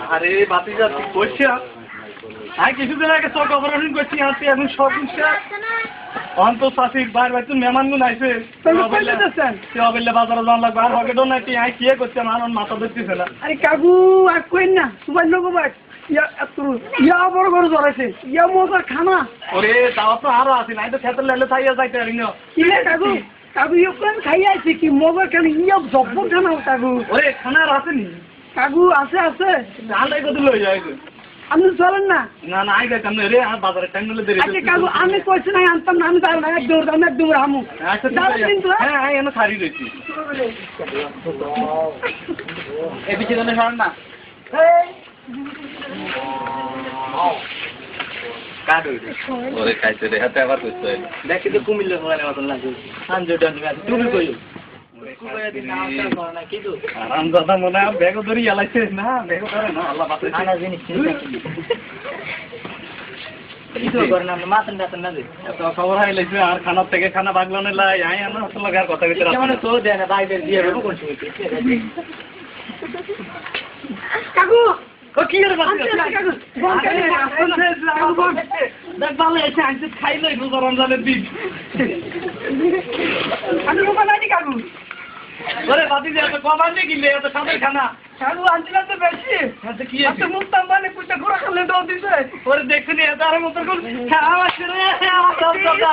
আরে বাতি যাচ্ছি কইছিস আমি কিছুদিন আগে চক অপারেশন করছি হাতে এখন সব অন্ত চাষির বাইর বাইর তুই মেহমান গুন আইসে অবেলে বাজারে যাওয়ার লাগবে আর হকে ডোন নাকি আই কি করছে আমার মাথা ধরতেছে না। আরে কাকু আর কইন না তোমার লোক বাট ইয়া বড় বড় জড়াইছে ইয়া মজার খানা ওরে তাও তো আরো আছে নাই তো খেতে লাইলে থাইয়া যাইতে পারি না ইলে কাকু কাকু ইয়া কোন খাই আইছে কি মজার খানা ইয়া জব্ব খানা কাকু ওরে খানা আর আছে নি কাকু আছে আছে আলাই কত লই যায় আপনি চলেন না না না আই যাইতাম না রে আর বাজারে টাইম নিলে দেরি আচ্ছা কাকু আমি কইছি না আনতাম না আমি তার না একদম রামু আচ্ছা কিন্তু হ্যাঁ হ্যাঁ এনে ছাড়ি রইছি এই পিছে জানে সরান না কাটো ওরে খাইতে রে হাতে আবার কইছো দেখি তো কুমিল্লা মোবাইলে মতন লাগে আনজোটা তুমি কইও আরাম দাদা মনে হয় ব্যাগ ধরি এলাইছে না ব্যাগ ধরে না আল্লাহ বাঁচাই খানা জিনিস খবর হাইলাইছে আর খানার থেকে খানা বাগলানে লাই আই আনা আসলে আর কথা ভিতরে মানে তো দেয় না বাইরে দিয়ে দেবো কোন সময় কাকু ও কি রে বাচ্চা কাকু দেখ ভালো আছে আইছে খাইলই রোজা রমজানের দিন আমি বানাইনি কাকু ওরে বাদি যে এত কম আনলে কিনলে এত সাদের খানা কাকু আনছিলাম তো বেশি আচ্ছা কি আচ্ছা মুস্তাম মানে কুইটা ঘোরা খালে দাও দিছে ওরে দেখছিনি এত আর মতো কোন খাওয়া ছেড়ে আমার সব কথা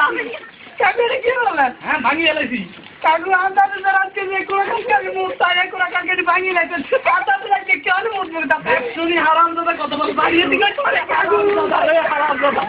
কাকু রে কি বললেন হ্যাঁ ভাঙি এলাইছি কাকু আন্দাজে যারা আজকে যে কোরা কাকে মুস্তা এক কোরা কাকে ভাঙি লাইতে আন্দাজে লাগে কেন মুস্তা দাও শুনি হারাম দাদা কত বড় বাড়িয়ে দিকে চলে কাকু দাদা রে হারাম দাদা